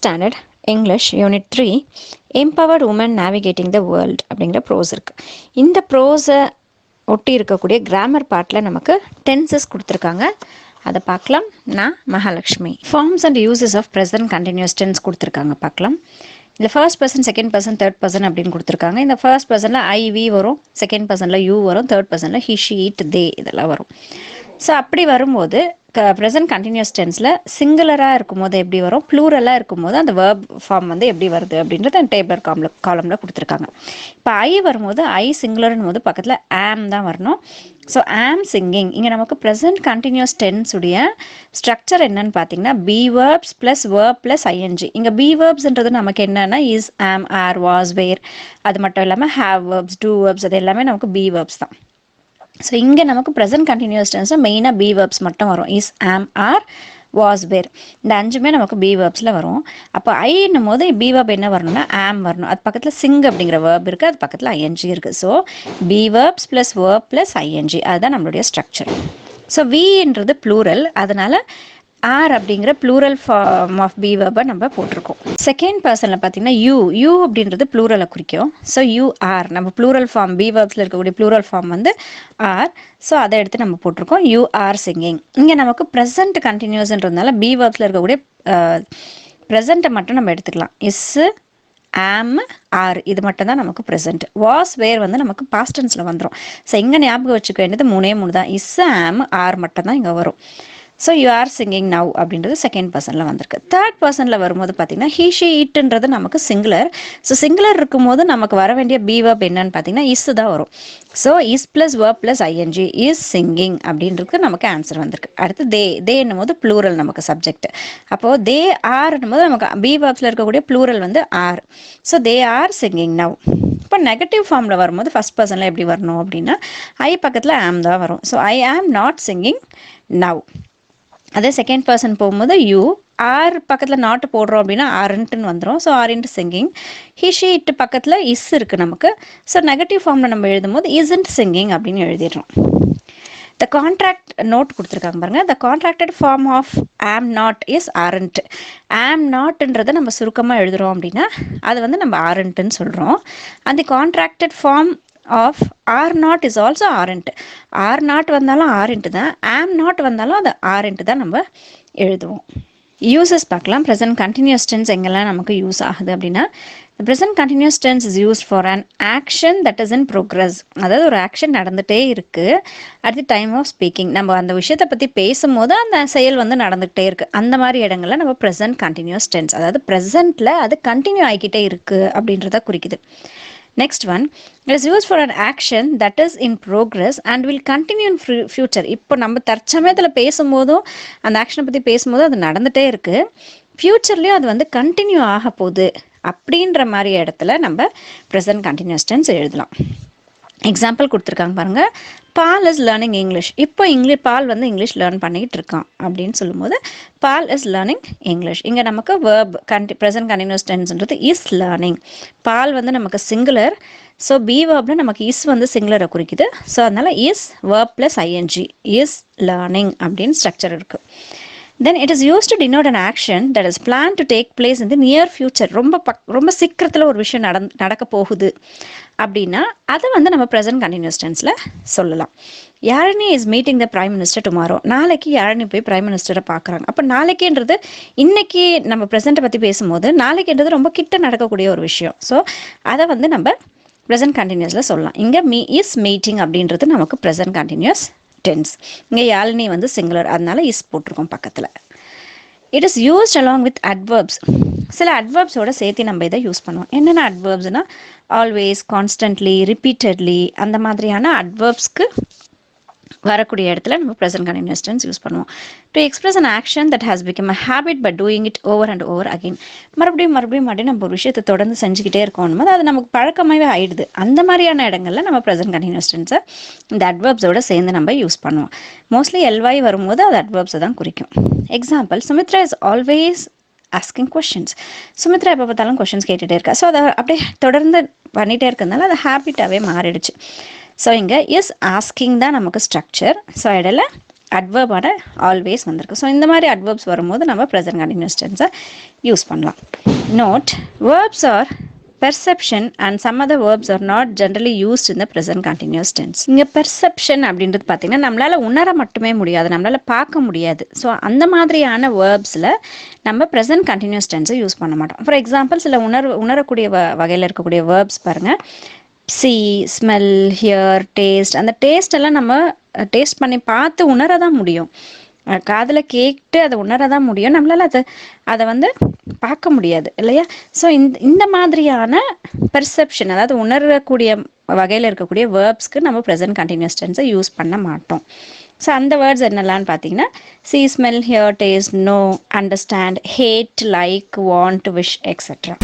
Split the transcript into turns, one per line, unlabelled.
Standard English unit 3 empowered women navigating the world அப்படிங்கிற prose இருக்குது. இந்த ப்ரோஸை ஒட்டி இருக்கக்கூடிய கிராமர் பார்ட்டில் நமக்கு டென்சஸ் கொடுத்துருக்காங்க. அதை பார்க்கலாம். நான் Mahalakshmi. Forms and uses of present continuous tense கொடுத்துருக்காங்க, பார்க்கலாம். இல்லை first person, second person, third person அப்படின்னு கொடுத்துருக்காங்க. இந்த ஃபர்ஸ்ட் பர்சனில் ஐ வி வரும், செகண்ட் பர்சனில் யூ வரும், தேர்ட் பர்சனில் ஹி ஷி இட் தே இதெல்லாம் வரும். ஸோ அப்படி வரும்போது ப்ரெசன்ட் கண்டினியூஸ் டென்ஸில் சிங்குலராக இருக்கும்போது எப்படி வரும், ப்ளூரலாக இருக்கும்போது அந்த வேர்ப் ஃபார்ம் வந்து எப்படி வருது அப்படின்றது அந்த டேபிளர் காலமில் கொடுத்துருக்காங்க. இப்போ ஐ வரும்போது ஐ சிங்குலர்னும் போது பக்கத்தில் ஆம் தான் வரணும். ஸோ ஆம் சிங்கிங். இங்கே நமக்கு ப்ரெசன்ட் கண்டினியூஸ் டென்ஸ் உடைய ஸ்ட்ரக்சர் என்னன்னு பார்த்தீங்கன்னா be verbs plus verb plus ING. இங்கே பி வேர்ப்ஸ்ன்றது நமக்கு என்னன்னா இஸ், ஆம், ஆர், வாஸ், வேர். அது மட்டும் இல்லாமல் ஹேவ் வேர்ப்ஸ், டூ வேர்ப்ஸ், அது எல்லாமே நமக்கு பி வேர்ப்ஸ் தான். ஸோ இங்கே நமக்கு ப்ரெசன்ட் கண்டினியூஸ் டென்ஸில் மெயினாக பி வேர்ப்ஸ் மட்டும் வரும். இஸ், ஆம், ஆர், வாஸ், வேர். இந்த அஞ்சுமே நமக்கு பி வேர்ப்ஸில் வரும். அப்போ ஐன்னும் போது பி வேர்ப் என்ன வரணும்னா ஆம் வரணும். அது பக்கத்தில் சிங் அப்படிங்கிற வேர்ப் இருக்குது, அது பக்கத்தில் ஐஎன்ஜி இருக்குது. So be verbs plus verb plus ING, அதுதான் நம்மளுடைய ஸ்ட்ரக்சர். ஸோ வின்றது ப்ளூரல், அதனால ஆர் அப்படிங்கிற ப்ளூரல் ஃபார்ம் ஆஃப் பி வேர்பை நம்ம போட்டிருக்கோம். செகண்ட் பர்சனில் பார்த்தீங்கன்னா யூ அப்படின்றது ப்ளூரலை குறிக்கும். ஸோ யூ ஆர் நம்ம ப்ளூரல் ஃபார்ம் பி வேர்ப்ஸில் இருக்கக்கூடிய ப்ளூரல் ஃபார்ம் வந்து ஆர். ஸோ அதை எடுத்து நம்ம போட்டிருக்கோம். You are singing. இங்கே நமக்கு ப்ரெசன்ட் கண்டினியூஸ்ன்றதுனால பி வேர்ப்ஸில் இருக்கக்கூடிய ப்ரெசண்ட்டை மட்டும் நம்ம எடுத்துக்கலாம். இஸ், ஆம், ஆர், இது மட்டும் தான் நமக்கு ப்ரெசென்ட். வாஸ், வேர் வந்து நமக்கு பாஸ்ட் டென்ஸில் வந்துடும். ஸோ இங்கே ஞாபகம் வச்சுக்க வேண்டியது மூணே தான். இஸ், ஆம், ஆர் மட்டும் தான் இங்கே வரும். So you are singing now அப்படின்றது செகண்ட் பர்சனில் வந்திருக்கு. தேர்ட் பர்சனில் வரும்போது பார்த்தீங்கன்னா ஹி ஷி இட்ன்றது நமக்கு சிங்குலர். ஸோ சிங்குலர் இருக்கும்போது நமக்கு வர வேண்டிய பி வேர்ப் என்னன்னு பார்த்தீங்கன்னா இஸ் தான் வரும். So is plus verb plus ING is singing அப்படின்றது நமக்கு ஆன்சர் வந்திருக்கு. அடுத்து தேன்னும் போது ப்ளூரல் நமக்கு சப்ஜெக்ட். அப்போது தே ஆர்னும் போது நமக்கு பி வேர்ப்ஸில் இருக்கக்கூடிய ப்ளூரல் வந்து are. So they are singing now. இப்போ நெகட்டிவ் ஃபார்மில் வரும்போது ஃபர்ஸ்ட் பர்சனில் எப்படி வரணும் அப்படின்னா ஐ பக்கத்தில் ஆம் தான் வரும். So I am not singing now. அதே செகண்ட் பர்சன் போகும்போது யூ ஆர் பக்கத்தில் நாட்டு போடுறோம் அப்படின்னா ஆர்ன்ட்டுன்னு வந்துடும். So aren't singing. He she it பக்கத்தில் இஸ் இருக்குது நமக்கு. ஸோ நெகட்டிவ் ஃபார்மில் நம்ம எழுதும் போது இஸ்ன்ட் சிங்கிங் அப்படின்னு எழுதிடுறோம். த கான்ட்ராக்ட் நோட் கொடுத்துருக்காங்க பாருங்க. The contracted form of am not is aren't. Am நாட்ன்றதை நம்ம சுருக்கமாக எழுதுகிறோம் அப்படின்னா அது வந்து நம்ம ஆரண்ட்டுன்னு சொல்கிறோம். அந்த contracted form of are not is also aren't. Are not வந்தாலும் ஆரண்ட் தான், ஆம் நாட் வந்தாலும் அது ஆரண்ட் தான் நம்ம எழுதுவோம். யூசஸ் பார்க்கலாம். ப்ரெசன்ட் கண்டினியூஸ் டென்ஸ் எங்கெல்லாம் நமக்கு யூஸ் ஆகுது அப்படின்னா present continuous tense is used for an action that is in progress. அதாவது ஒரு ஆக்ஷன் நடந்துகிட்டே இருக்குது at the time of speaking. நம்ம அந்த விஷயத்தை பற்றி பேசும்போது அந்த செயல் வந்து நடந்துகிட்டே இருக்குது. அந்த மாதிரி இடங்கள்ல நம்ம ப்ரெசன்ட் கண்டினியூஸ் டென்ஸ், அதாவது ப்ரெசென்ட்டில் அது கண்டினியூ ஆகிக்கிட்டே இருக்குது அப்படின்றத குறிக்குது. Next one, it is used for an action that is in progress and will continue in future. இப்போ நம்ம தற்சமயத்தில் பேசும்போதும் அந்த ஆக்ஷனை பற்றி பேசும்போதும் அது நடந்துகிட்டே இருக்குது, ஃப்யூச்சர்லேயும் அது வந்து கண்டினியூ ஆக போகுது அப்படின்ற மாதிரி இடத்துல நம்ம ப்ரெசன்ட் கண்டினியூஸ் டென்ஸ் எழுதலாம். எக்ஸாம்பிள் கொடுத்துருக்காங்க பாருங்க. Ball is learning English. இப்போ பால் வந்து இங்கிலீஷ் லேர்ன் பண்ணிக்கிட்டு இருக்கான் அப்படின்னு சொல்லும்போது பால் இஸ் லேர்னிங் இங்கிலீஷ். இங்கே நமக்கு வேர்ப் ப்ரெசன்ட் கண்டினியூஸ் டென்ஸ்ன்றது இஸ் லேர்னிங். பால் வந்து நமக்கு சிங்குலர். ஸோ பி வேர்ப்ல நமக்கு இஸ் வந்து சிங்குலரை குறிக்குது. ஸோ அதனால is verb plus ING is learning அப்படின்னு ஸ்ட்ரக்சர் இருக்குது. Then it is used to denote an action that is planned to take place in the near future. ரொம்ப சீக்கிரத்தில் ஒரு விஷயம் நடக்க போகுது அப்படின்னா அதை வந்து நம்ம ப்ரெசன்ட் கண்டினியூஸ் டென்ஸில் சொல்லலாம். Yazhini is meeting the prime minister tomorrow. நாளைக்கு யாழினி போய் பிரைம் மினிஸ்டரை பார்க்குறாங்க. அப்போ நாளைக்குன்றது இன்னைக்கு நம்ம ப்ரெசென்ட்டை பற்றி பேசும்போது நாளைக்குன்றது ரொம்ப கிட்ட நடக்கக்கூடிய ஒரு விஷயம். ஸோ அதை வந்து நம்ம ப்ரெசன்ட் கண்டினியூஸில் சொல்லலாம். இங்கே இஸ் மீட்டிங் அப்படின்றது நமக்கு ப்ரெசன்ட் கண்டினியூஸ் டென்ஸ். இங்கே யாழினி வந்து சிங்குலர், அதனால இஸ் போட்டிருக்கோம் பக்கத்தில். It is used along with adverbs. சில அட்வர்ப்ஸோட சேர்த்து நம்ம இதை யூஸ் பண்ணுவோம். என்னென்ன அட்வர்ப்ஸ்னா ஆல்வேஸ், கான்ஸ்டன்ட்லி, ரிப்பீட்டட்லி அந்த மாதிரியான அட்வர்ப்ஸ்க்கு வரக்கூடிய இடத்துல நம்ம ப்ரெசன்ட் கண்டினியூஸ் டென்ஸ் யூஸ் பண்ணுவோம். To express an action that has become a habit but doing it over and over again. மறுபடியும் நம்ம ஒரு விஷயத்தை தொடர்ந்து செஞ்சுக்கிட்டே இருக்கோம், அது நமக்கு பழக்கமாகவே ஆயிடுது. அந்த மாதிரியான இடங்கள்ல நம்ம ப்ரெசன்ட் கண்டினியூஸ் டென்ஸை இந்த அட்வர்ப்ஸோட சேர்ந்து நம்ம யூஸ் பண்ணுவோம். மோஸ்ட்லி எல்வாய் வரும்போது அது அட்வர்ப்ஸை தான் குறிக்கும். Example, Sumitra is always asking questions. Sumitra எப்போ பார்த்தாலும் கொஷின்ஸ் கேட்டுகிட்டே இருக்கா. ஸோ அதை அப்படியே தொடர்ந்து பண்ணிகிட்டே இருக்கிறதுனால அது ஹேபிட்டாகவே மாறிடுச்சு. ஸோ இங்கே இஸ் ஆஸ்கிங் தான் நமக்கு ஸ்ட்ரக்சர். ஸோ இடையில அட்வர்பான ஆல்வேஸ் வந்திருக்கு. ஸோ இந்த மாதிரி அட்வர்ப்ஸ் வரும்போது நம்ம ப்ரெசன்ட் கண்டினியூஸ் டென்ஸை யூஸ் பண்ணலாம். Note, verbs are perception and some other verbs are not generally used in the present continuous tense. இங்க perception அப்படின்றது பார்த்தீங்கன்னா நம்மளால உணர மட்டுமே முடியாது, நம்மளால பார்க்க முடியாது. ஸோ அந்த மாதிரியான வேர்ப்ஸில் நம்ம ப்ரெசன்ட் கண்டினியூஸ் டென்ஸை யூஸ் பண்ண மாட்டோம். ஃபார் எக்ஸாம்பிள் சில உணரக்கூடிய வகையில் இருக்கக்கூடிய வேர்ப்ஸ் பாருங்கள். see, smell, hear, taste. அந்த டேஸ்ட் எல்லாம் நம்ம டேஸ்ட் பண்ணி பார்த்து உணர தான் முடியும், காதில் கேட்டு அதை உணர தான் முடியும், நம்மளால் அதை வந்து பார்க்க முடியாது இல்லையா? ஸோ இந்த மாதிரியான பெர்செப்ஷன், அதாவது உணரக்கூடிய வகையில் இருக்கக்கூடிய வேர்ப்ஸ்க்கு நம்ம ப்ரெசன்ட் கண்டினியூஸ் டென்ஸை யூஸ் பண்ண மாட்டோம். ஸோ அந்த வேர்ட்ஸ் என்னெல்லாம்னு பார்த்தீங்கன்னா see, smell, hear, taste, know, understand, hate, like, want, wish, etc.